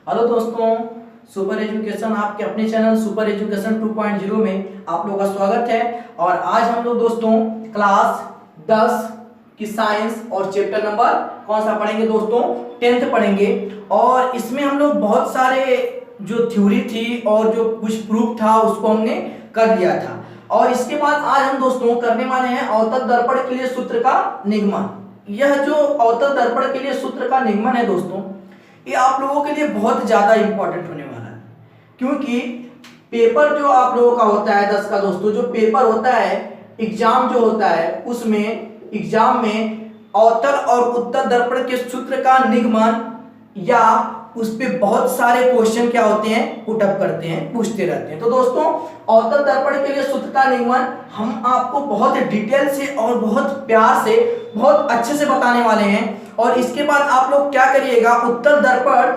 Hello दोस्तों, super education आपके अपने चैनल सुपर एजुकेशन 2.0 में आप लोगों का स्वागत है। और आज हम लोग दोस्तों क्लास 10 की साइंस और चैप्टर नंबर कौन सा पढ़ेंगे दोस्तों? 10th पढ़ेंगे। और इसमें हम लोग बहुत सारे जो थ्योरी थी और जो कुछ प्रूफ था उसको हमने कर लिया था। और इसके बाद आज हम दोस्तों करने वाले हैं अवतल दर्पण के लिए सूत्र का निगमन। यह जो अवतल दर्पण के लिए सूत्र का निगमन है दोस्तों, ये आप लोगों के लिए बहुत ज्यादा इंपॉर्टेंट होने वाला है, क्योंकि पेपर जो आप लोगों का होता है 10 का दोस्तों, जो पेपर होता है एग्जाम जो होता है उसमें एग्जाम में अवतल और उत्तल दर्पण के सूत्र का निगमन या उस पे बहुत सारे क्वेश्चन क्या होते हैं, पुटअप करते हैं, पूछते रहते हैं। तो दोस्तों अवतल दर्पण के लिए सूत्र का निगमन हम आपको बहुत डिटेल से और बहुत प्यार से बहुत अच्छे से बताने वाले हैं। और इसके बाद आप लोग क्या करिएगा, उत्तल दर्पण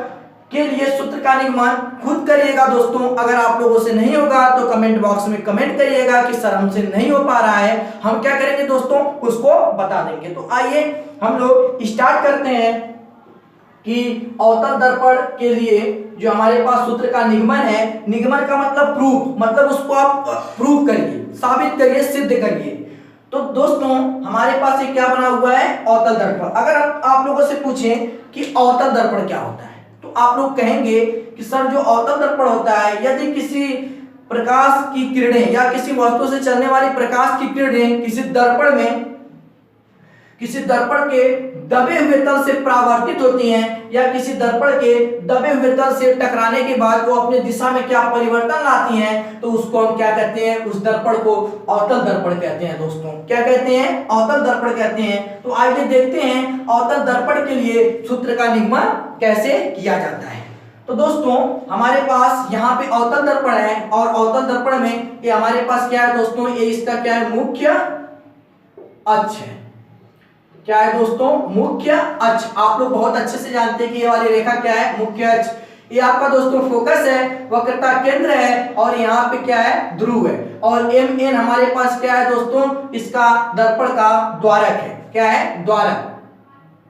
के लिए सूत्र का निगमन खुद करिएगा दोस्तों। अगर आप लोगों से नहीं होगा तो कमेंट बॉक्स में कमेंट करिएगा कि सर हमसे नहीं हो पा रहा है, हम क्या करेंगे दोस्तों उसको बता देंगे। तो आइए हम लोग स्टार्ट करते हैं कि अवतल दर्पण के लिए जो हमारे पास सूत्र का निगमन है, निगमन का मतलब प्रूफ, मतलब उसको आप प्रूफ करिए, साबित करिए, सिद्ध करिए। तो दोस्तों हमारे पास ये क्या बना हुआ है, अवतल दर्पण। अगर आप लोगों से पूछें कि अवतल दर्पण क्या होता है तो आप लोग कहेंगे कि सर जो अवतल दर्पण होता है, यदि किसी प्रकाश की किरणें या किसी वस्तु से चलने वाली प्रकाश की किरणें किसी दर्पण के दबे हुए तल से परावर्तित होती हैं या किसी दर्पण के दबे हुए तल से टकराने के बाद वो अपने दिशा में क्या परिवर्तन लाती हैं, तो उसको हम क्या कहते हैं, उस दर्पण को अवतल दर्पण कहते हैं दोस्तों। क्या कहते हैं? अवतल दर्पण कहते हैं। तो आइए देखते हैं अवतल दर्पण के लिए सूत्र का निगमन कैसे किया जाता है। तो दोस्तों हमारे पास यहाँ पे अवतल दर्पण है और अवतल दर्पण में ये हमारे पास क्या है दोस्तों, ये इसका क्या है, मुख्य अक्ष है। क्या है दोस्तों? मुख्य अक्ष। आप लोग बहुत अच्छे से जानते हैं कि ये वाली रेखा क्या है, मुख्य अक्ष। ये आपका दोस्तों फोकस है, वक्रता केंद्र है और यहाँ पे क्या है, ध्रुव है। और एम एन हमारे पास क्या है दोस्तों, इसका दर्पण का द्वारक है। क्या है? द्वारक।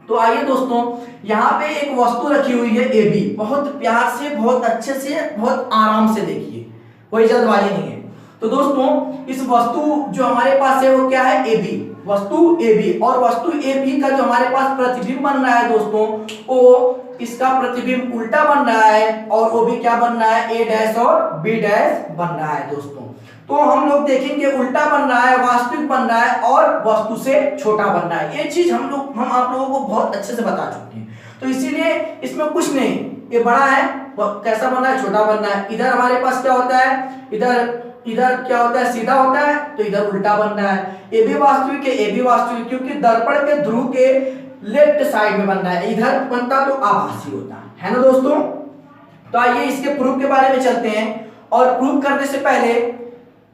तो आइए दोस्तों यहाँ पे एक वस्तु रखी हुई है ए बी, बहुत प्यार से, बहुत अच्छे से, बहुत आराम से देखिए, कोई जल्दबाजी नहीं है। तो दोस्तों इस वस्तु जो हमारे पास है वो क्या है, ए बी, वस्तु ए बी। और वस्तु ए बी का जो हमारे पास प्रतिबिंब बन रहा है दोस्तों, वो इसका प्रतिबिंब उल्टा बन रहा है और वो भी क्या बन रहा है, ए डैश और बी डैश बन रहा है दोस्तों। तो हम लोग देखेंगे उल्टा बन रहा है, वास्तविक बन रहा है और वस्तु से छोटा बन रहा है। ये चीज हम आप लोगों को बहुत अच्छे से बता चुके हैं। तो इसीलिए इसमें कुछ नहीं, ये बड़ा है, कैसा बन रहा है, छोटा बन रहा है। इधर हमारे पास क्या होता है, इधर क्या होता है, सीधा होता है, तो इधर उल्टा बन रहा है। ए भी वास्तविक है, ए भी वास्तविक, क्योंकि दर्पण के ध्रुव के लेफ्ट साइड में बन रहा है, इधर बनता तो आभासी होता है ना दोस्तों। तो आइए इसके प्रूफ के बारे में चलते हैं। और प्रूफ करने से पहले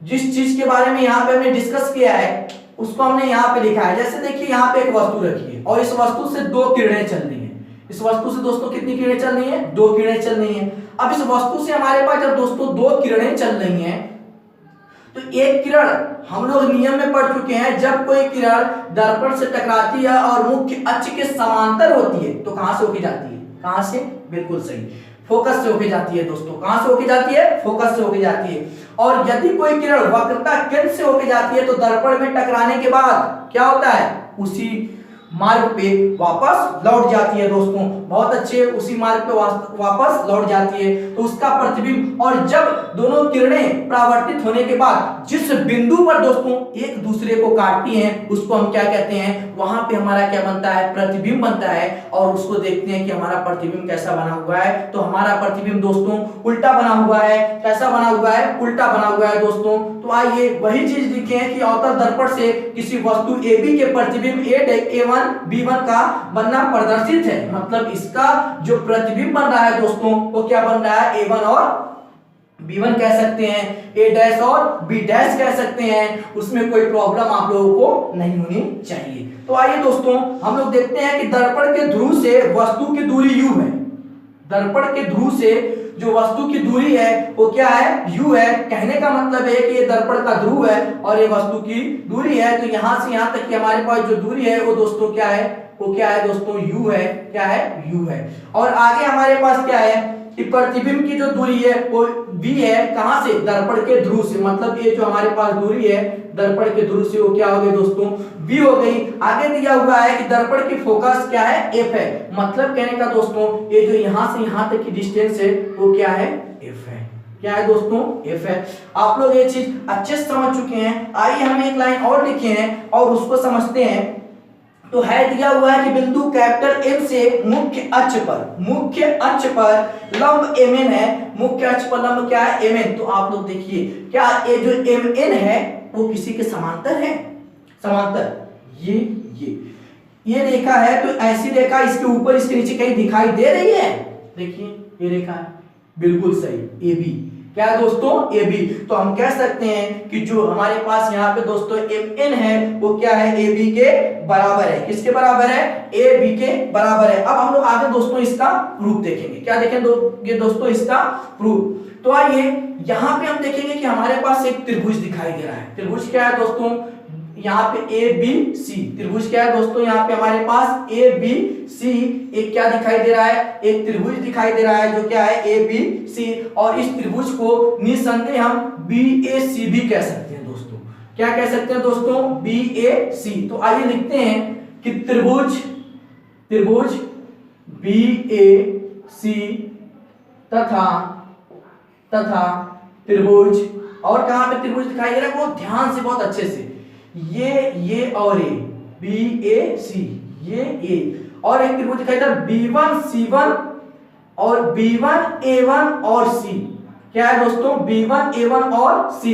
जिस चीज के बारे में यहाँ पे हमने डिस्कस किया है उसको हमने यहाँ पे लिखा है। जैसे देखिए यहाँ पे एक वस्तु रखी है और इस वस्तु से दो किरणें चल रही है। इस वस्तु से दोस्तों कितनी किरणें चल रही है, दो किरणें चल रही है। अब इस वस्तु से हमारे पास जब दोस्तों दो किरणें चल रही हैं तो एक किरण, हम लोग नियम में पढ़ चुके हैं, जब कोई किरण दर्पण से टकराती है और मुख्य अक्ष के समांतर होती है तो कहां से होके जाती है, कहां से, बिल्कुल सही, फोकस से होके जाती है दोस्तों। कहां से होके जाती है, फोकस से होके जाती है। और यदि कोई किरण वक्रता केंद्र से होके जाती है तो दर्पण में टकराने के बाद क्या होता है, उसी मार्ग पे वापस लौट जाती है दोस्तों। बहुत अच्छे, उसी मार्ग पे वापस लौट जाती है। तो उसका प्रतिबिंब, और जब दोनों किरणें परावर्तित होने के बाद जिस बिंदु पर दोस्तों एक दूसरे को काटती हैं उसको हम क्या कहते हैं, वहां पे हमारा क्या बनता है, प्रतिबिंब बनता है। और उसको देखते हैं कि हमारा प्रतिबिंब कैसा बना हुआ है। तो हमारा प्रतिबिंब दोस्तों उल्टा बना हुआ है। कैसा बना हुआ है, उल्टा बना हुआ है दोस्तों। तो आइए वही चीज लिखें कि अवतल दर्पण से किसी वस्तु ए बी के प्रतिबिंब A1 B1 का बनना प्रदर्शित है, मतलब इसका जो प्रतिबिंब बन रहा है दोस्तों वो क्या बन रहा है, A1 और B1 कह सकते हैं, A डैश और B डैश कह सकते हैं। उसमें कोई प्रॉब्लम आप लोगों को नहीं होनी चाहिए। तो आइए दोस्तों हम लोग देखते हैं कि दर्पण के ध्रुव से वस्तु की दूरी u है। दर्पण के ध्रुव से जो वस्तु की दूरी है वो क्या है, u है। कहने का मतलब है कि ये दर्पण का ध्रुव है और ये वस्तु की दूरी है। तो यहां से यहां तक की हमारे पास जो दूरी है वो दोस्तों क्या है, वो क्या है दोस्तों, u है। क्या है, u है। और आगे हमारे पास क्या है, कि प्रतिबिंब की जो दूरी है वो b है, कहां से, दर्पण के ध्रुव से, मतलब ये जो हमारे पास दूरी है दर्पण के ध्रुव से वो क्या हो गई दोस्तों, b हो गई। आगे दिया हुआ है कि दर्पण की फोकस क्या है, f है, मतलब कहने का दोस्तों ये जो यहां से यहां तक की डिस्टेंस है वो क्या है, f है। क्या है दोस्तों, f है। आप लोग ये चीज अच्छे से समझ चुके हैं। आइए हम एक लाइन और लिखे हैं और उसको समझते हैं। तो है दिया हुआ है कि बिंदु कैपिटल M से मुख्य अक्ष पर लंब MN है, मुख्य अक्ष पर लंब क्या है, MN। तो आप लोग देखिए क्या ये जो MN है वो किसी के समांतर है, समांतर, ये रेखा है, तो ऐसी रेखा इसके ऊपर इसके नीचे कहीं दिखाई दे रही है, देखिए ये रेखा है, बिल्कुल सही, AB। क्या है दोस्तों, AB। तो हम कह सकते हैं कि जो हमारे पास यहाँ पे दोस्तों MN है वो क्या है, AB के बराबर है। किसके बराबर है, AB के बराबर है। अब हम लोग आगे दोस्तों इसका प्रूफ देखेंगे। क्या देखेंगे दोस्तों, इसका प्रूफ। तो आइए यहाँ पे हम देखेंगे कि हमारे पास एक त्रिभुज दिखाई दे रहा है। त्रिभुज क्या है दोस्तों, यहाँ पे ABC त्रिभुज क्या है दोस्तों, यहाँ पे हमारे पास ABC एक क्या दिखाई दे रहा है, एक त्रिभुज दिखाई दे रहा है जो क्या है ABC। और इस त्रिभुज को निसंदेह हम BAC भी कह सकते हैं दोस्तों। क्या कह सकते हैं दोस्तों, BAC। तो आइए लिखते हैं कि त्रिभुज BAC तथा त्रिभुज, और कहां पे त्रिभुज दिखाई दे रहा है वो ध्यान से बहुत अच्छे से, ये और ये BAC, ये A, और एक त्रिभुज दिखाई दे रहा B1C1 और B1A1 और C। क्या है दोस्तों, B1A1 और C।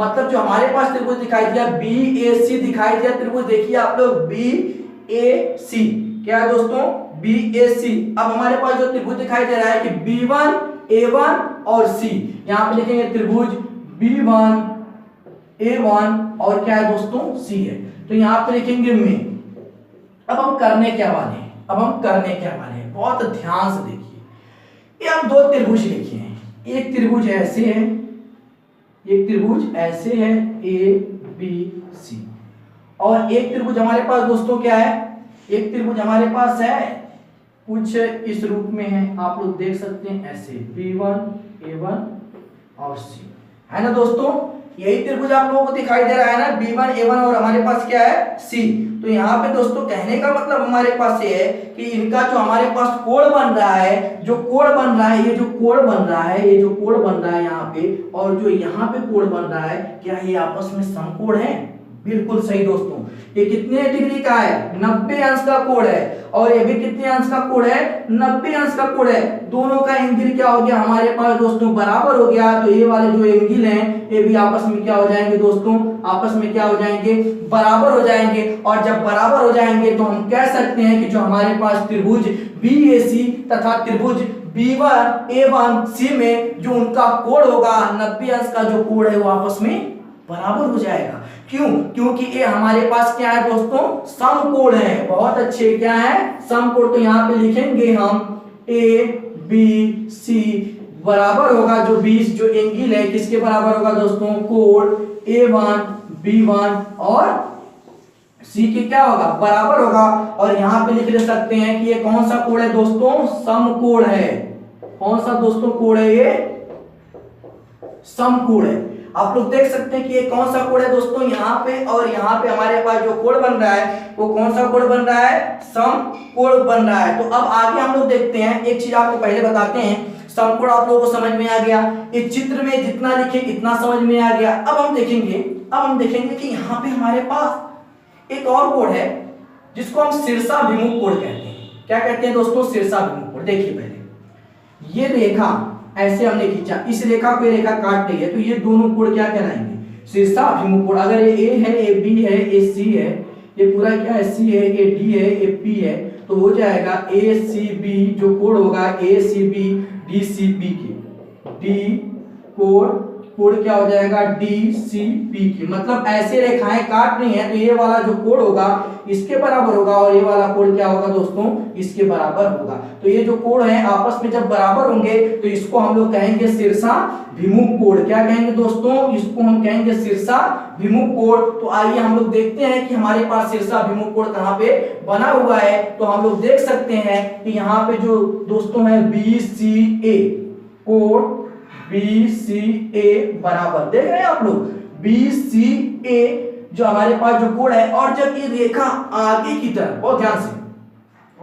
मतलब जो हमारे पास त्रिभुज दिखाई दिया BAC दिखाई दिया त्रिभुज, देखिए आप लोग BAC। क्या है दोस्तों, BAC। अब हमारे पास जो त्रिभुज दिखाई दे रहा है कि B1A1 और C, यहां पे लिखेंगे त्रिभुज B1A1 और क्या है दोस्तों, C है। तो यहां पे लिखेंगे में। अब हम करने क्या वाले हैं, बहुत ध्यान से देखिए। ये हम दो त्रिभुज लिखे हैं, एक त्रिभुज ऐसे है, एक त्रिभुज ऐसे है ABC, और एक त्रिभुज हमारे पास दोस्तों क्या है, एक त्रिभुज हमारे पास है कुछ इस रूप में है, आप लोग देख सकते हैं ऐसे B1A1 और C, है ना दोस्तों। यही त्रिभुज आप लोगों को दिखाई दे रहा है ना, B1A1 और हमारे पास क्या है, C। तो यहाँ पे दोस्तों कहने का मतलब हमारे पास ये है कि इनका जो हमारे पास कोण बन रहा है, जो कोण बन रहा है, ये जो कोण बन रहा है, ये जो कोण बन रहा है यहाँ पे, और जो यहाँ पे कोण बन रहा है, क्या ये आपस में समकोण है। बिल्कुल सही दोस्तों। ये कितने डिग्री का है, 90 अंश का कोण है, और ये भी कितने अंश का कोण है, 90 अंश का कोण है। दोनों का एंगल क्या हो गया हमारे पास दोस्तों, बराबर हो गया। तो ये वाले जो एंगल हैं ये भी आपस में क्या हो जाएंगे दोस्तों, आपस में क्या हो जाएंगे, बराबर हो जाएंगे। और जब बराबर हो जाएंगे तो हम कह सकते हैं कि जो हमारे पास त्रिभुज BAC तथा त्रिभुज B1A1C में जो उनका कोण होगा 90 अंश का जो कोण है वो आपस में बराबर हो जाएगा। क्यों, क्योंकि ये हमारे पास क्या है दोस्तों, समकोण है। बहुत अच्छे, क्या है, समकोण। तो यहाँ पे लिखेंगे हम ABC बराबर होगा, जो 20 जो एंगल है किसके बराबर होगा दोस्तों, कोण A1 B1 और C के क्या होगा, बराबर होगा। और यहाँ पे लिख सकते हैं कि ये कौन सा कोण है दोस्तों, समकोण है। कौन सा दोस्तों कोण है, ये समकोण है। आप लोग देख सकते हैं कि ये कौन सा कोण है दोस्तों, यहाँ पे और यहाँ पे हमारे पास जो कोण बन रहा है वो कौन सा कोण बन रहा है, समकोण बन रहा है। तो अब आगे हम लोग देखते हैं, एक चीज आपको पहले बताते हैं। समकोण आप लोगों को समझ में आ गया, इस चित्र में जितना लिखे इतना समझ में आ गया। अब हम देखेंगे कि यहाँ पे हमारे पास एक और कोण है जिसको हम शीर्षाभिमुख कोण कहते हैं। क्या कहते हैं दोस्तों, शीर्षाभिमुख कोण। देखिए पहले ये रेखा ऐसे हमने खींचा, इस रेखा को ये रेखा काट रही है, तो ये दोनों कोण क्या कहलाएंगे, शीर्षाभिमुख कोण। अगर ये A है, ये B है, ये C है, ये पूरा क्या है, C है, ये D है, ये P है, तो हो जाएगा ACB जो कोण होगा ACB DCP के, D कोण क्या हो जाएगा DCP की। मतलब ऐसे रेखाएं काट रही हैं तो ये वाला जो कोण होगा इसके बराबर होगा, और ये वाला कोण क्या होगा दोस्तों, इसके बराबर होगा। तो ये जो कोण है आपस में जब बराबर होंगे तो इसको हम लोग कहेंगे शीर्षाभिमुख कोण। क्या कहेंगे दोस्तों, इसको हम कहेंगे शीर्षाभिमुख कोण। तो आइए हम लोग देखते हैं कि हमारे पास शीर्षाभिमुख कोण कहाँ पे बना हुआ है। तो हम लोग देख सकते हैं कि यहाँ पे जो दोस्तों है BCA, कोण BCA बराबर, देख रहे हैं आप लोग, BCA जो हमारे पास जो कोण है, और जब ये रेखा आगे की तरफ, बहुत ध्यान से,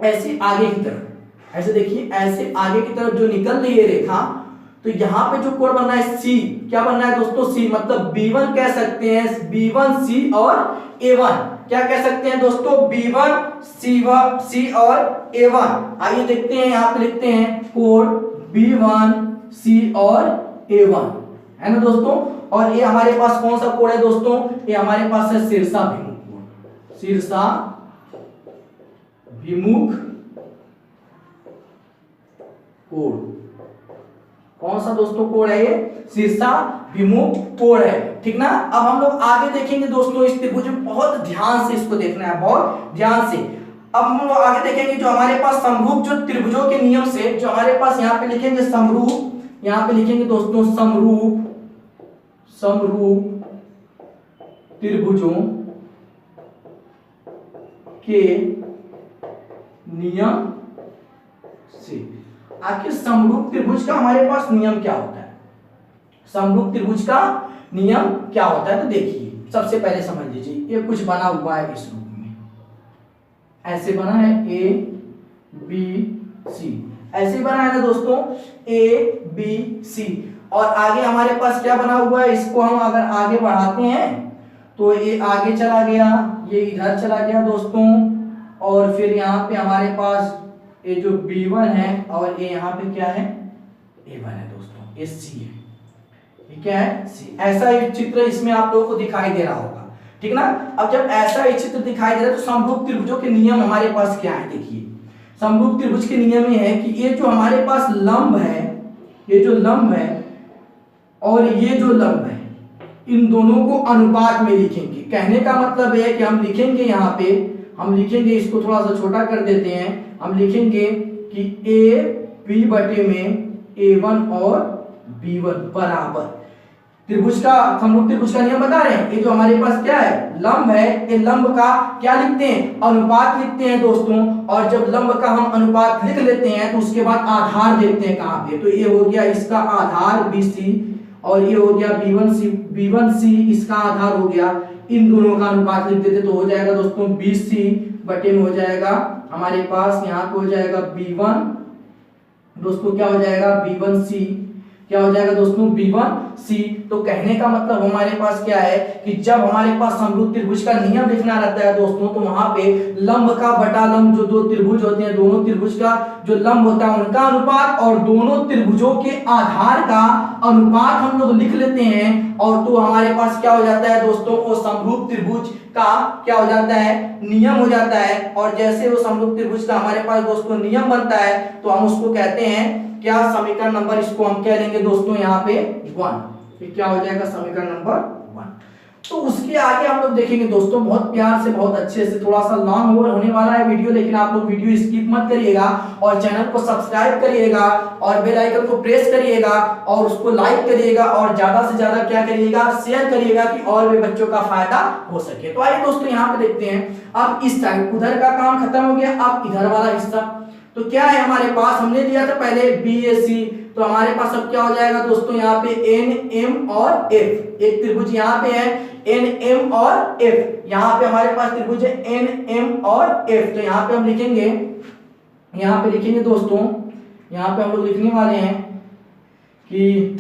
ऐसे आगे की तरफ, ऐसे देखिए, ऐसे आगे की तरफ जो निकल रही है रेखा, तो यहाँ पे जो कोण बनना है C, क्या बनना है दोस्तों, C, मतलब B1 कह सकते हैं, B1C और A1, क्या कह सकते हैं दोस्तों, B1C और A1। आइए देखते हैं, यहाँ पे लिखते हैं कोण B1C और A1, है ना दोस्तों। और ये हमारे पास कौन सा कोण है दोस्तों, ये हमारे पास है शीर्षाभिमुख कोण, शीर्षाभिमुख कोण। कौन सा दोस्तों कोण है, ये शीर्षाभिमुख कोण है, ठीक ना। अब हम लोग आगे देखेंगे दोस्तों इस त्रिभुज में, बहुत ध्यान से इसको देखना है, बहुत ध्यान से। अब हम लोग आगे देखेंगे जो हमारे पास समरूप जो त्रिभुजों के नियम से, जो हमारे पास यहाँ पे लिखेंगे समरूप, यहाँ पे लिखेंगे दोस्तों समरूप त्रिभुजों के नियम से। आखिर समरूप त्रिभुज का हमारे पास नियम क्या होता है, समरूप त्रिभुज का नियम क्या होता है, तो देखिए सबसे पहले समझ लीजिए, ये कुछ बना हुआ है इस रूप में, ऐसे बना है ABC, ऐसे बना है ना दोस्तों, ABC, और आगे हमारे पास क्या बना हुआ है, इसको हम अगर आगे बढ़ाते हैं तो ये आगे चला गया, ये इधर चला गया दोस्तों, और फिर यहाँ पे हमारे पास ये जो B1 है, और ये यहाँ पे क्या है, A1 है दोस्तों, ये C है, ये क्या है, C। ऐसा ही चित्र इसमें आप लोगों को दिखाई दे रहा होगा, ठीक ना। अब जब ऐसा ही चित्र दिखाई दे रहा है तो समरूप त्रिभुजों के नियम हमारे पास क्या है, देखिए समरूप त्रिभुज के नियम ये है कि ये जो हमारे पास लंब है, ये जो लंब है और ये जो लंब है, इन दोनों को अनुपात में लिखेंगे। कहने का मतलब है कि हम लिखेंगे, यहाँ पे हम लिखेंगे, इसको थोड़ा सा छोटा कर देते हैं, हम लिखेंगे कि AB बटे में A1 और B1 बराबर, त्रिभुज का, समरूप त्रिभुज का नियम बता रहे हैं। ये जो हमारे पास क्या है, लंब है, ये लंब का क्या लिखते हैं, अनुपात लिखते हैं दोस्तों। और जब लंब का हम अनुपात लिख लेते हैं तो उसके बाद आधार देखते हैं कहाँ पे, तो ये हो गया इसका आधार BC, और ये हो गया B1C इसका आधार हो गया, इन दोनों का अनुपात लिख देते तो हो जाएगा दोस्तों BC बटे में हो जाएगा हमारे पास, यहाँ पे हो जाएगा B1 दोस्तों, क्या हो जाएगा B1C, क्या हो जाएगा दोस्तों B1C। तो कहने का मतलब हमारे पास क्या है कि जब हमारे पास समरूप त्रिभुज का नियम लिखना रहता है दोस्तों, तो वहां पे लंब का बटा लंब, जो दो त्रिभुज होते हैं, दोनों त्रिभुज का जो लंब होता है उनका अनुपात, और दोनों त्रिभुजों के आधार का अनुपात हम लोग लिख लेते हैं, और तो हमारे पास क्या हो जाता है दोस्तों, वो समरूप त्रिभुज का क्या हो जाता है, नियम हो जाता है। और जैसे वो समरूप त्रिभुज का हमारे पास दोस्तों नियम बनता है, तो हम उसको कहते हैं क्या, समीकरण नंबर, इसको हम कह लेंगे दोस्तों यहाँ पे 1, फिर क्या हो जाएगा समीकरण नंबर 1। तो उसके आगे हम लोग देखेंगे दोस्तों, बहुत प्यार से, बहुत अच्छे से, थोड़ा सा लॉन्ग होने वाला है वीडियो, लेकिन आप लोग वीडियो स्किप मत करिएगा, और चैनल को सब्सक्राइब करिएगा, और बेल आइकन को प्रेस करिएगा, और उसको लाइक करिएगा, और ज्यादा से ज्यादा क्या करिएगा, शेयर करिएगा, कि और भी बच्चों का फायदा हो सके। तो आइए दोस्तों यहाँ पे देखते हैं, अब इस साइड उधर का काम खत्म हो गया, अब इधर वाला हिस्सा, तो क्या है हमारे पास, हमने दिया था पहले BAC, तो हमारे पास अब क्या हो जाएगा दोस्तों, यहाँ पे NM और F, एक त्रिभुज यहाँ पे है NM और F, यहाँ पे हमारे पास त्रिभुज है NM और F। तो यहाँ पे हम लिखेंगे, यहाँ पे लिखेंगे दोस्तों, यहाँ पे हम लोग लिखने वाले हैं कि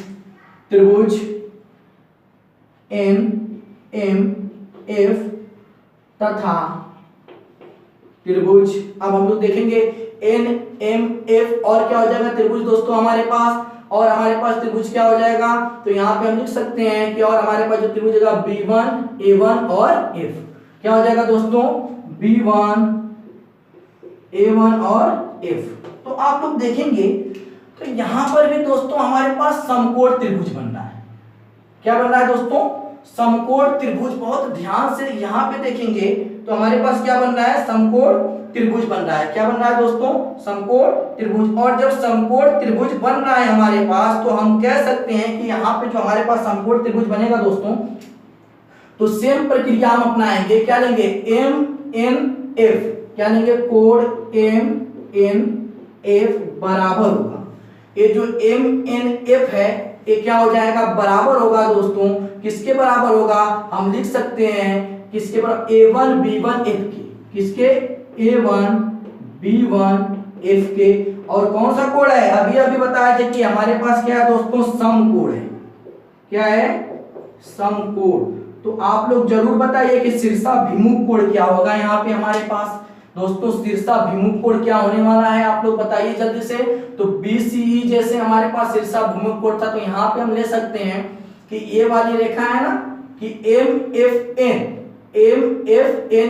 त्रिभुज NMF तथा त्रिभुज, अब हम लोग देखेंगे NMF, और क्या हो जाएगा त्रिभुज दोस्तों हमारे पास, और हमारे पास त्रिभुज क्या हो जाएगा, तो यहाँ पे हम लिख सकते हैं कि, और हमारे पास जो त्रिभुज होगा B1 A1 और F, क्या हो जाएगा दोस्तों B1 A1 और F। तो आप लोग देखेंगे तो यहाँ पर भी दोस्तों हमारे पास समकोण त्रिभुज बन रहा है, क्या बन रहा है दोस्तों, समकोण त्रिभुज। बहुत ध्यान से यहाँ पे देखेंगे तो हमारे पास क्या बन रहा है, समकोण त्रिभुज बन रहा है, क्या बन रहा है दोस्तों, समकोण त्रिभुज। और जब समकोण त्रिभुज बन रहा है हमारे पास, तो हम कह सकते हैं कि यहाँ पे जो हमारे पास समकोण त्रिभुज बनेगा दोस्तों, तो सेम प्रक्रिया हम अपनाएंगे, क्या लेंगे MNF, क्या लेंगे, कोण MNF बराबर होगा ये जो एम एन एफ है ये क्या हो जाएगा, बराबर होगा दोस्तों, किसके बराबर होगा, हम लिख सकते हैं किसके बराबर, A1 B1 F के, किसके, A1 B1 F के। और कौन सा कोड है, अभी अभी बताया था कि हमारे पास क्या है दोस्तों, सम कोड है। क्या है, सम कोड। तो आप लोग जरूर बताइए कि शीर्षाभिमुख कोड क्या होगा यहाँ पे हमारे पास दोस्तों, शीर्षाभिमुख कोड क्या होने वाला है, आप लोग बताइए जल्दी से। तो BCE जैसे हमारे पास शीर्षाभिमुख कोड था, तो यहाँ पे हम ले सकते हैं कि ये वाली रेखा है ना, कि MFN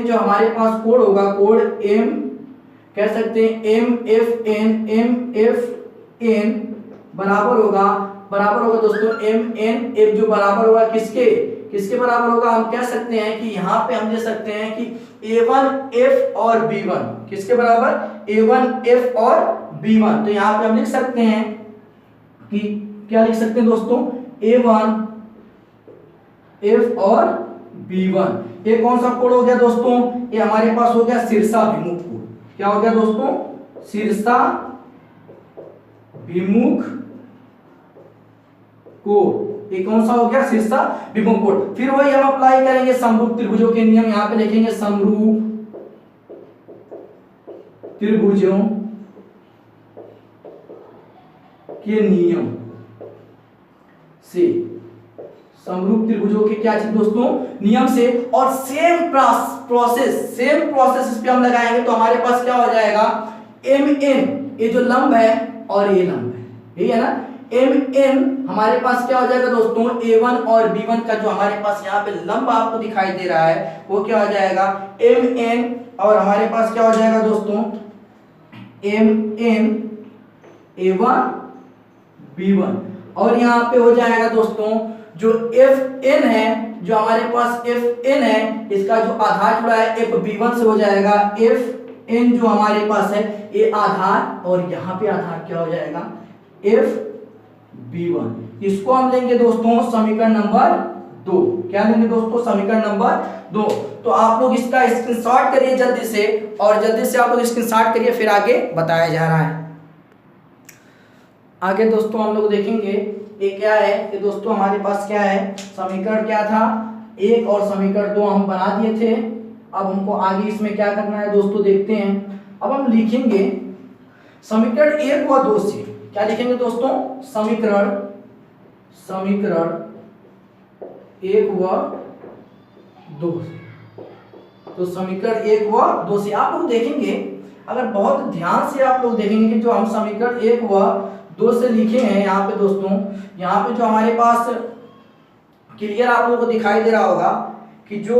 जो हमारे पास कोड होगा, कोड M कह सकते हैं MFN बराबर होगा दोस्तों, MNF जो बराबर होगा किसके बराबर होगा, हम कह सकते हैं कि यहाँ पे हम ले सकते हैं कि A1F और B1 किसके बराबर, A1F और B1। तो यहाँ पे हम लिख सकते हैं कि क्या लिख सकते हैं दोस्तों, A1F और B1। ये कौन सा कोड हो गया दोस्तों, ये हमारे पास हो गया शीर्षाभिमुख कोड। क्या हो गया दोस्तों, शीर्षाभिमुख कोड। ये कौन सा हो गया, शीर्षाभिमुख कोड। फिर वही हम अप्लाई करेंगे समरूप त्रिभुजों के नियम, यहाँ पे लिखेंगे समरूप त्रिभुजों के नियम से, समरूप त्रिभुजों के क्या चीज दोस्तों, नियम से। और सेम प्रोसेस इस पे हम लगाएंगे, तो हमारे पास क्या हो जाएगा, MN ये जो लंब है और ये लंब है, यही है ना, MN हमारे पास क्या हो जाएगा दोस्तों, A1 और B1 का जो हमारे पास यहाँ पे लंब आपको दिखाई दे रहा है वो क्या हो जाएगा, MN, और हमारे पास क्या हो जाएगा दोस्तों, MN A1 B1। और यहाँ पे हो जाएगा दोस्तों जो FN है, जो हमारे पास FN है, इसका जो आधार जुड़ा है FB1 से हो जाएगा, FN जो हमारे पास है ये आधार, और यहाँ पे आधार क्या हो जाएगा, FB1। इसको हम लेंगे दोस्तों समीकरण नंबर 2। क्या लेंगे दोस्तों, समीकरण नंबर 2। तो आप लोग इसका स्क्रीनशॉट करिए जल्दी से, और जल्दी से आप लोग स्क्रीनशॉट करिए, फिर आगे बताया जा रहा है। आगे दोस्तों हम लोग देखेंगे ये क्या है, कि दोस्तों हमारे पास क्या है, समीकरण क्या था 1 और समीकरण 2 हम बना दिए थे। अब हमको आगे इसमें क्या करना है दोस्तों, देखते हैं। अब हम लिखेंगे समीकरण 1 व 2 से, क्या लिखेंगे दोस्तों, समीकरण 1 व 2 से। तो समीकरण 1 व 2 से आप लोग देखेंगे, अगर बहुत ध्यान से आप लोग देखेंगे कि जो हम समीकरण 1 व 2 से लिखे हैं यहाँ पे दोस्तों, यहाँ पे जो हमारे पास क्लियर आप लोगों को दिखाई दे रहा होगा कि जो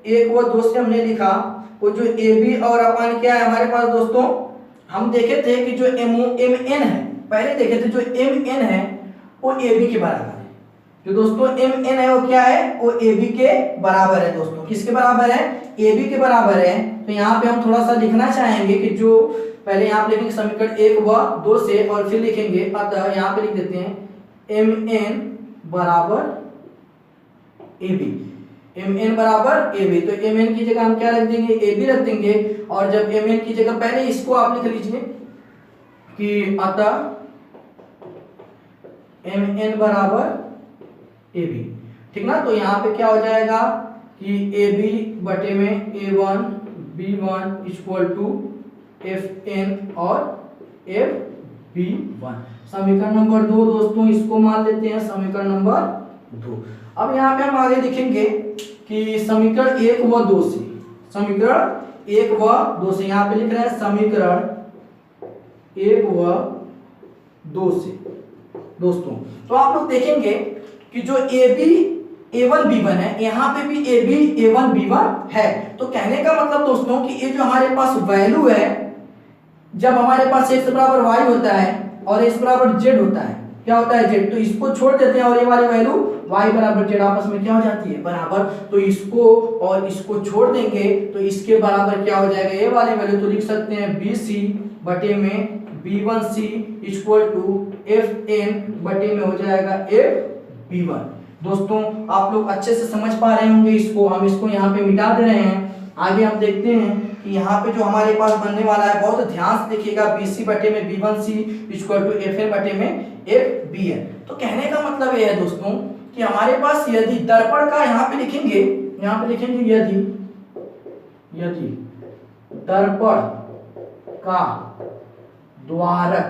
1 व 2 से हमने लिखा, वो जो AB और अपन क्या है हमारे पास दोस्तों, हम देखे थे कि जो MN है, पहले देखे थे जो MN है वो AB के बराबर है। जो दोस्तों MN है वो क्या है, वो AB के बराबर है दोस्तों। किसके बराबर है, AB के बराबर है। तो यहाँ पे हम थोड़ा सा लिखना चाहेंगे कि जो पहले यहाँ पे लिखेंगे समीकरण 1 व 2 से, और फिर लिखेंगे, अतः यहाँ पे लिख देते हैं MN बराबर AB, MN बराबर AB। तो MN की जगह हम क्या रख देंगे, AB रख देंगे। और जब MN की जगह पहले इसको आप लिख लीजिए कि अतः MN बराबर AB, ठीक ना। तो यहाँ पे क्या हो जाएगा कि AB बटे में A1 B1 equal to FN और FB1। समीकरण नंबर 2 दोस्तों, इसको मान लेते हैं समीकरण नंबर 2। अब यहाँ पे हम आगे लिखेंगे कि समीकरण 1 व 2 से, समीकरण 1 व 2 से, यहाँ पे लिख रहे हैं समीकरण 1 व 2 से दोस्तों। तो आप लोग देखेंगे कि जो AB A1 B1 है, यहाँ पे भी AB A1 B1 है। तो कहने का मतलब दोस्तों कि ये जो हमारे पास वैल्यू है, जब हमारे पास x बराबर y होता है और x बराबर z होता है, क्या होता है z, तो इसको छोड़ देते हैं और ये वाली वैल्यू y बराबर z आपस में क्या हो जाती है, बराबर। तो इसको और इसको छोड़ देंगे तो इसके बराबर क्या हो जाएगा, ये वाली वैल्यू। तो लिख सकते हैं BC बटे में B1C इक्वल टू FN बटे में हो जाएगा FB1। दोस्तों आप लोग अच्छे से समझ पा रहे होंगे इसको, हम इसको यहाँ पे मिटा दे रहे हैं। आगे हम देखते हैं कि यहाँ पे जो हमारे पास बनने वाला है बहुत ध्यान से देखिएगा, BC बटे में B1C इक्वल टू FN बटे में FBN। तो कहने का मतलब ये है दोस्तों कि हमारे पास यदि दर्पण का यहाँ पे लिखेंगे यदि दर्पण का द्वारक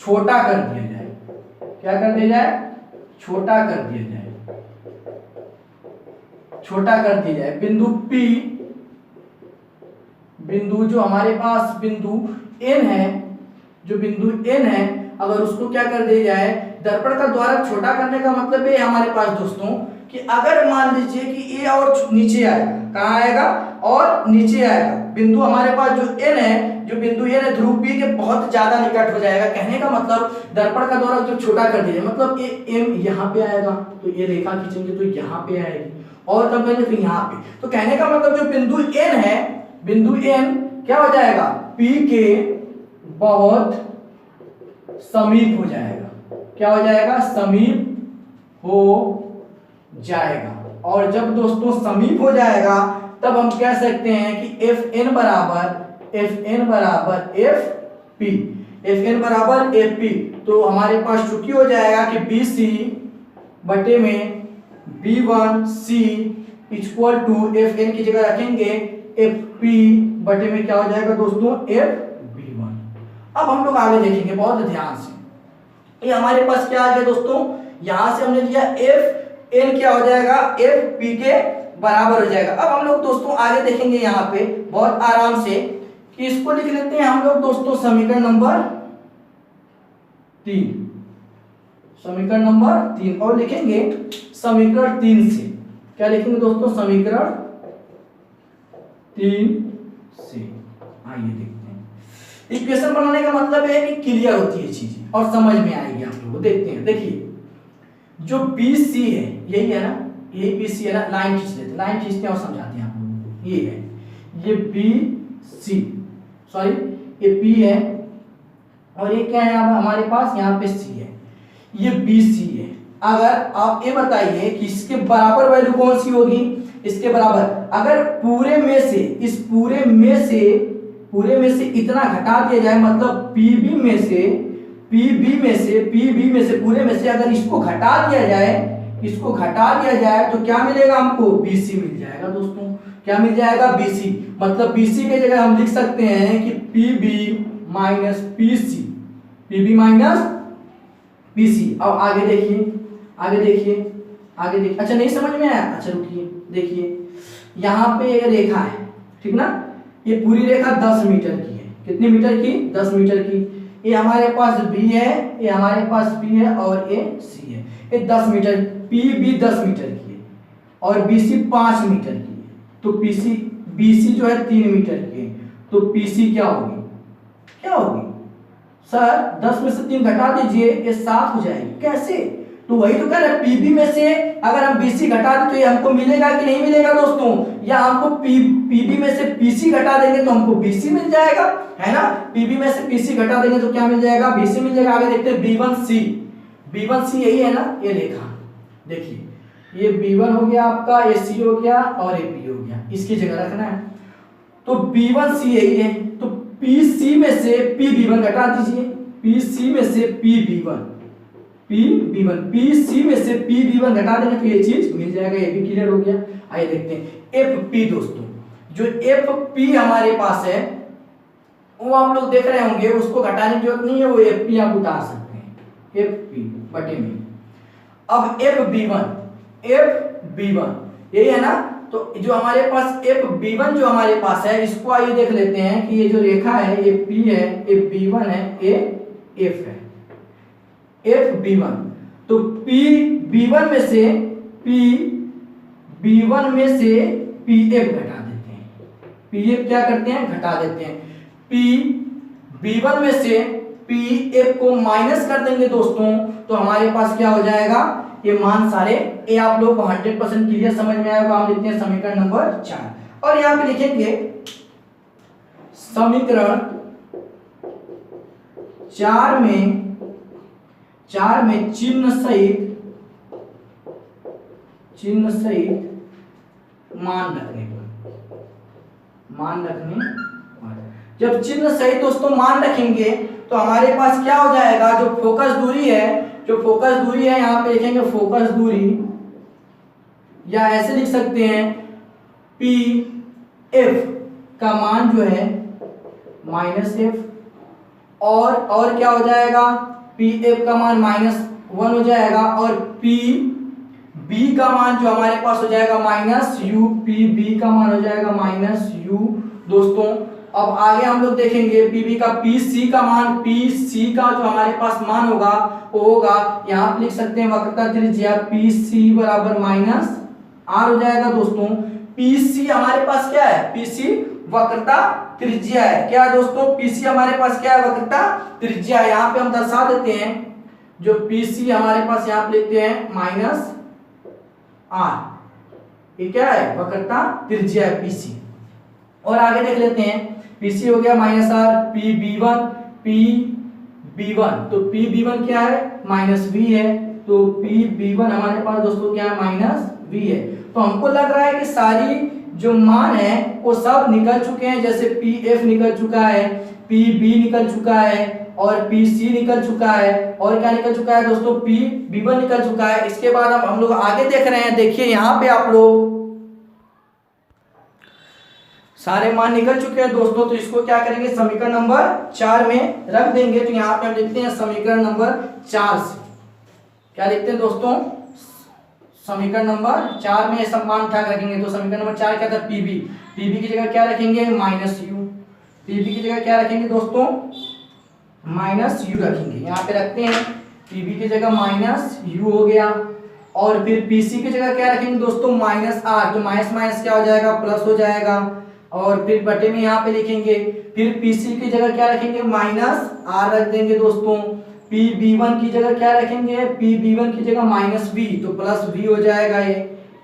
छोटा कर दिया जाए, क्या कर दिया जाए? छोटा कर दिया जाए, बिंदु P, बिंदु जो हमारे पास बिंदु N है, अगर उसको क्या कर दिया जाए, दर्पण का द्वारक छोटा करने का मतलब ये हमारे पास दोस्तों कि अगर मान लीजिए कि A और नीचे आएगा, कहाँ आएगा? और नीचे आएगा। बिंदु हमारे पास जो N है, ध्रुव P के बहुत ज्यादा निकट हो जाएगा। कहने का मतलब दर्पण का द्वारक जो छोटा कर दिया, मतलब ये M यहाँ पे आएगा तो ये रेखा खींचेंगे तो यहाँ पे आएगी, और तब करेंगे तो यहाँ पे। तो कहने का मतलब जो बिंदु N है, बिंदु N क्या हो जाएगा? P के बहुत समीप हो जाएगा। क्या हो जाएगा? समीप हो जाएगा। और जब दोस्तों समीप हो जाएगा तब हम कह सकते हैं कि FN बराबर FP। तो हमारे पास चुकी हो जाएगा कि BC बटे में B1C इक्वल टू FN की जगह रखेंगे FP बटे में क्या हो जाएगा दोस्तों? FB1। अब हम लोग आगे देखेंगे बहुत ध्यान से। ये हमारे पास क्या आ गया दोस्तों? यहां से हमने लिया FN क्या हो जाएगा? FP के बराबर हो जाएगा। अब हम लोग दोस्तों आगे देखेंगे यहाँ पे बहुत आराम से कि इसको लिख लेते हैं हम लोग दोस्तों समीकरण नंबर 3 और लिखेंगे समीकरण 3 से। क्या लिखेंगे दोस्तों? समीकरण 3 से। आइए देखते हैं। इक्वेशन बनाने का मतलब है कि क्लियर होती है चीजें और समझ में आएगी आप लोगों को। देखते हैं, देखिए जो BC है, यही है ना, यही BC है ना, लाइन खींच लेते हैं, लाइन खींचते हैं और समझाते हैं आप लोगों को। ये है, ये BC, सॉरी ये P है और ये क्या है हमारे पास? यहाँ पे C है, ये BC है। अगर आप ये बताइए कि इसके बराबर वैल्यू कौन सी होगी? इसके बराबर अगर पूरे में से, इस पूरे में से इतना घटा दिया जाए, मतलब PB में से पूरे में से अगर इसको घटा दिया जाए तो क्या मिलेगा हमको? BC मिल जाएगा दोस्तों। क्या मिल जाएगा? BC। मतलब BC के जगह हम लिख सकते हैं कि PB माइनस PC। अब आगे देखिए। अच्छा नहीं समझ में आया? अच्छा रुकिए, देखिए यहाँ पे एक रेखा है, ठीक ना? ये पूरी रेखा 10 मीटर की है। कितनी मीटर की? 10 मीटर की। ये हमारे पास B है, ये हमारे पास B है और ये C है। ये 10 मीटर, PB 10 मीटर की है और BC 5 मीटर की है। तो BC जो है 3 मीटर की है, तो PC क्या होगी? सर 10 में से 3 घटा दीजिए, ये 7 हो जाएगी। कैसे? तो वही तो कह रहे हैं, PB में से अगर हम BC घटा दें तो ये हमको मिलेगा कि नहीं मिलेगा दोस्तों? या हमको PB में से PC घटा देंगे तो हमको BC मिल जाएगा, है ना? PB में से PC घटा देंगे तो क्या मिल जाएगा? BC मिल जाएगा। आगे देखते हैं B1C यही है ना, ये रेखा देखिए, ये B1 हो गया आपका, ये C हो गया और ये P हो गया, इसकी जगह रखना है। तो B1C यही है, तो PC में से PB1 घटा दीजिए, PC में से PB1 PC में से PB1 घटा देंगे तो ये चीज मिल जाएगा। ये भी क्लियर हो गया। आइए देखते हैं FP दोस्तों। जो FP हमारे पास है वो आप लोग देख रहे होंगे, उसको घटाने की जरूरत नहीं है, वो FP आप उतार सकते हैं FP बटे में। अब FB1 यही है ना, तो जो हमारे पास FB1 जो हमारे पास है, इसको आइए देख लेते हैं कि ये जो रेखा है ये P है, ये B1 है, ये F है, FB1। तो PB1 में से PF घटा देते हैं, PF क्या करते हैं? घटा देते हैं। PB1 में से PF को माइनस कर देंगे दोस्तों, तो हमारे पास क्या हो जाएगा? ये मान सारे ये आप लोग को 100% क्लियर समझ में आएगा। हम लिखते हैं समीकरण नंबर 4 और यहाँ पे लिखेंगे समीकरण 4 में चिन्ह सहित मान रखने पर, मान रखने वाला। जब चिन्ह सहित दोस्तों मान रखेंगे तो हमारे पास क्या हो जाएगा, जो फोकस दूरी है, जो फोकस दूरी है यहाँ पे लिखेंगे फोकस दूरी, या ऐसे लिख सकते हैं पी एफ का मान जो है माइनस एफ, और क्या हो जाएगा, पी एफ का मान -1 हो जाएगा, और पी बी का मान जो हमारे पास हो जाएगा -u, पी बी का मान हो जाएगा -u दोस्तों। अब आगे हम लोग देखेंगे पी बी का, पी सी का मान, पी सी का जो हमारे पास मान होगा वो होगा, यहाँ पे लिख सकते हैं वक्रता त्रिज्या पी सी बराबर -r हो जाएगा दोस्तों। पी सी हमारे पास क्या है, पी सी वक्रता त्रिज्या है, क्या दोस्तों, पी सी हमारे पास क्या है, वक्रता त्रिज्या। यहाँ पे हम दर्शा देते हैं, जो पी सी हमारे पास यहाँ पे लिखते हैं -r, ये क्या है, वक्रता त्रिज्या है पी सी। और आगे देख लेते हैं, पी सी हो गया -r, पी बी वन, तो पी बी वन क्या है, -v है, तो पी बी वन हमारे पास दोस्तों क्या है, -v है। तो हमको लग रहा है कि सारी जो मान है वो सब निकल चुके हैं, जैसे पी एफ निकल चुका है, पी बी निकल चुका है, और पी सी निकल चुका है, और क्या निकल चुका है दोस्तों, पी बी वन निकल चुका है। इसके बाद अब हम लोग आगे देख रहे हैं, देखिए यहाँ पे आप लोग सारे मान निकल चुके हैं दोस्तों, तो इसको क्या करेंगे, समीकरण नंबर 4 में रख देंगे। तो यहाँ पे हम लिखते हैं समीकरण नंबर 4 से, क्या लिखते हैं दोस्तों, समीकरण नंबर 4 में सब मान ठाक रखेंगे। तो समीकरण नंबर 4 क्या था, पीबी, पीबी की जगह क्या रखेंगे, -u, पीबी की जगह क्या रखेंगे दोस्तों, -u रखेंगे, यहाँ पे रखते हैं, पीबी की जगह -u हो गया, और फिर पीसी की जगह क्या रखेंगे दोस्तों, -r, तो माइनस माइनस क्या हो जाएगा, प्लस हो जाएगा, और फिर बटे में यहाँ पे लिखेंगे, फिर पीसी की जगह क्या रखेंगे, -r रख देंगे दोस्तों, पी बी वन की जगह क्या रखेंगे, पी बी वन की जगह -v, तो +v हो जाएगा, ये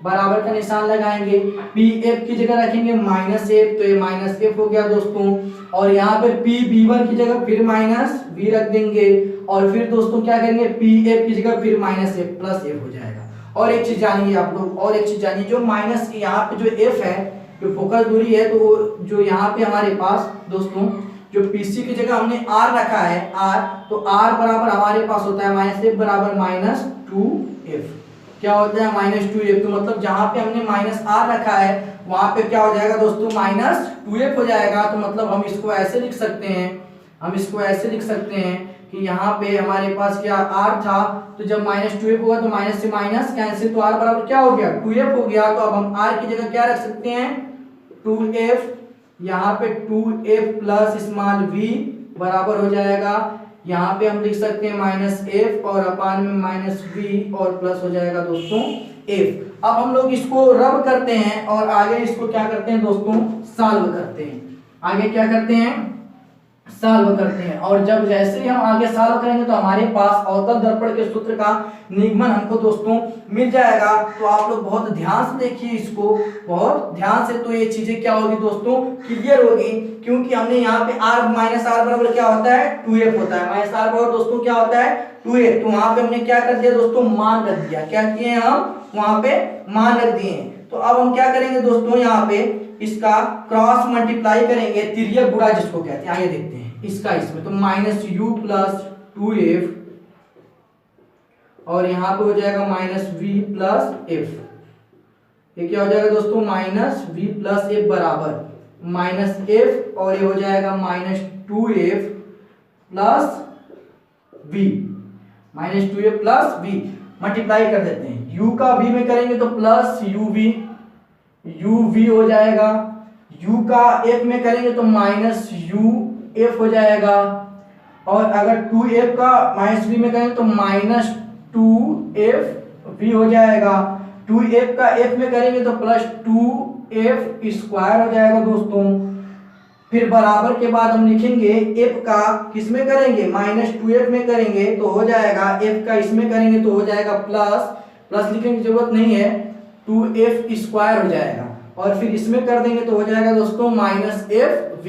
बराबर का निशान लगाएंगे, पी एफ की जगह रखेंगे -f, तो ये -f हो गया दोस्तों, और यहाँ पे पी बी वन की जगह फिर -v रख देंगे, और फिर दोस्तों क्या करेंगे, पी एफ की जगह फिर -f +f हो जाएगा। और एक चीज जानिए आप लोग, और एक चीज जानिए, जो माइनस यहाँ पे जो f है, जो फोकस दूरी है, तो जो यहाँ पे हमारे पास दोस्तों जो पीसी की जगह हमने r रखा है, r, तो r बराबर हमारे पास होता है -f बराबर -2f, क्या होता है, -2f, तो मतलब जहाँ पे हमने -r रखा है वहाँ पे क्या हो जाएगा दोस्तों, -2f हो जाएगा। तो मतलब हम इसको ऐसे लिख सकते हैं, हम इसको ऐसे लिख सकते हैं कि यहाँ पे हमारे पास क्या r था, तो जब -2f होगा तो माइनस से माइनस कैंसिल, तो r बराबर क्या हो गया, 2f हो गया। तो अब हम r की जगह क्या रख सकते हैं, 2f, यहाँ पे 2f प्लस स्मॉल v बराबर हो जाएगा, यहाँ पे हम लिख सकते हैं -f, और अपान में -v, और प्लस हो जाएगा दोस्तों f। अब हम लोग इसको रब करते हैं, और आगे इसको क्या करते हैं दोस्तों, सॉल्व करते हैं, आगे क्या करते हैं, सॉल्व करते हैं। और जब जैसे ही हम आगे सॉल्व करेंगे तो हमारे पास अवतल दर्पण के सूत्र का निगमन हमको दोस्तों मिल जाएगा। तो आप लोग बहुत ध्यान से देखिए इसको, बहुत ध्यान से, तो ये चीजें क्या होगी दोस्तों, क्लियर होगी, क्योंकि हमने यहाँ पे r -r बराबर क्या होता है, 2f होता है, -r बराबर दोस्तों क्या होता है, 2f। तो वहां पे हमने क्या कर दिया दोस्तों, मान रख दिया, क्या किए हम, वहां पे मान रख दिए। तो अब हम क्या करेंगे दोस्तों, यहाँ पे इसका क्रॉस मल्टीप्लाई करेंगे, तिर्यक गुणा जिसको कहते हैं, आइए देखते हैं इसका इसमें, तो -u प्लस 2f, और यहाँ पे हो जाएगा -v प्लस f, ये क्या हो जाएगा दोस्तों, -v प्लस f बराबर -f, और ये हो जाएगा -2f plus v, -2f plus v, multiply कर देते हैं, u का v में करेंगे तो प्लस uv हो जाएगा, u का f में करेंगे तो -uf हो जाएगा, और अगर 2f का -v में करेंगे तो -2fv हो जाएगा, 2f का f में करेंगे तो +2f स्क्वायर हो जाएगा दोस्तों। फिर बराबर के बाद हम लिखेंगे f का किस में करेंगे, -2f में करेंगे तो हो जाएगा, f का इसमें करेंगे तो हो जाएगा प्लस लिखने की जरूरत नहीं है, 2f स्क्वायर हो जाएगा, और फिर इसमें कर देंगे तो हो जाएगा दोस्तों -fv।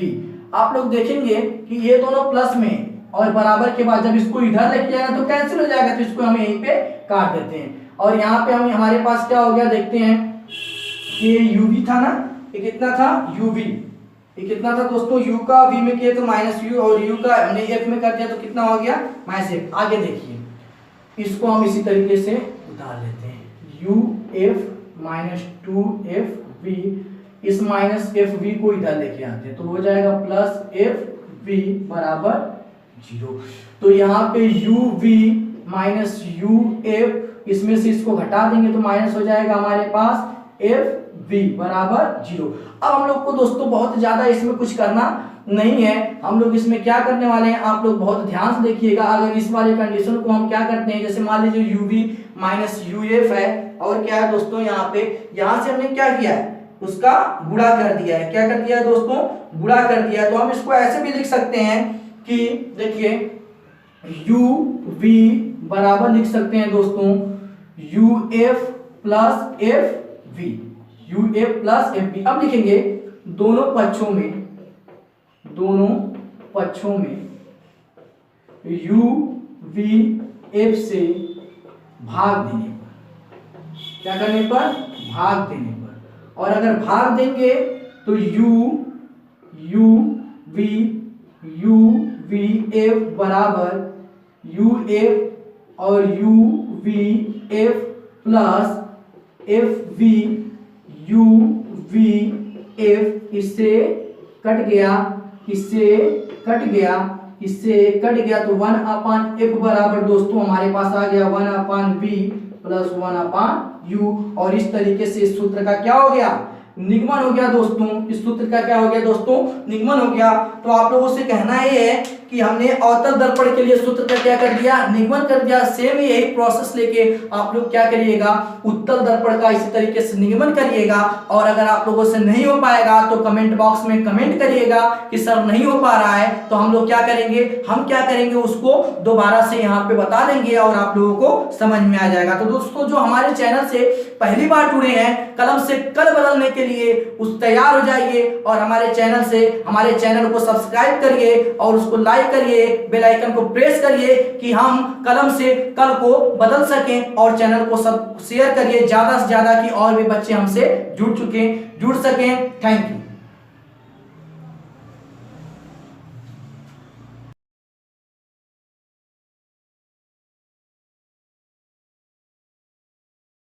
आप लोग देखेंगे कि ये दोनों प्लस में, और बराबर के बाद जब इसको इधर लेके जाएगा तो कैंसिल हो जाएगा, तो इसको हम यहीं पे काट देते हैं। और यहाँ पे हम हमारे पास क्या हो गया देखते हैं, ये uv था ना, ये कितना था uv, ये कितना था दोस्तों, u का v में किया तो माइनस यू, और u का हमने f में कर दिया तो कितना हो गया माइनस f। आगे देखिए इसको हम इसी तरीके से उतार लेते हैं, u f minus 2f v, इस माइनस एफ वी को इधर लेके आते हैं तो हो जाएगा प्लस एफ वी बराबर 0। तो यहाँ पे U V minus U F, इसमें से इसको घटा देंगे तो माइनस हो जाएगा हमारे पास एफ वी बराबर 0। अब हम लोग को दोस्तों बहुत ज्यादा इसमें कुछ करना नहीं है, हम लोग इसमें क्या करने वाले हैं, आप लोग बहुत ध्यान से देखिएगा। अगर इस वाले कंडीशन को हम क्या करते हैं, जैसे मान लीजिए U V minus U F है, और क्या है दोस्तों यहाँ पे, यहाँ से हमने क्या किया है, उसका गुणा कर दिया है। क्या कर दिया है दोस्तों, गुणा कर दिया है। तो हम इसको ऐसे भी लिख सकते हैं कि देखिए u v बराबर लिख सकते हैं दोस्तों u f plus F V, u f plus F V. अब लिखेंगे दोनों पक्षों में u v f से भाग देने पर, क्या करने पर, भाग देने पर। और अगर भाग देंगे तो u v f बराबर u f और u v f plus F V u v f, इससे कट गया, तो 1/f बराबर दोस्तों हमारे पास आ गया 1/v प्लस 1/u। और इस तरीके से इस सूत्र का क्या हो गया, निगमन हो गया दोस्तों। इस सूत्र का क्या हो गया दोस्तों, निगमन हो गया। तो आप लोगों से कहना ये है कि हमने अवतल दर्पण के लिए सूत्र का क्या कर दिया, निगमन कर दिया। सेम यही प्रोसेस लेके आप लोग क्या करिएगा, उत्तल दर्पण का इसी तरीके से निगमन करिएगा। और अगर आप लोगों से नहीं हो पाएगा तो कमेंट बॉक्स में कमेंट करिएगा कि सर नहीं हो पा रहा है, तो हम लोग क्या करेंगे, उसको दोबारा से यहाँ पे बता देंगे और आप लोगों को समझ में आ जाएगा। तो दोस्तों जो हमारे चैनल से पहली बार जुड़े हैं, कलम से कल बदलने के लिए उस तैयार हो जाइए और हमारे चैनल को सब्सक्राइब करिए और उसको लाइक करिए, बेल आइकन को प्रेस करिए कि हम कलम से कल को बदल सकें। और चैनल को सब शेयर करिए ज्यादा से ज्यादा कि और भी बच्चे हमसे जुड़ सकें। Thank you.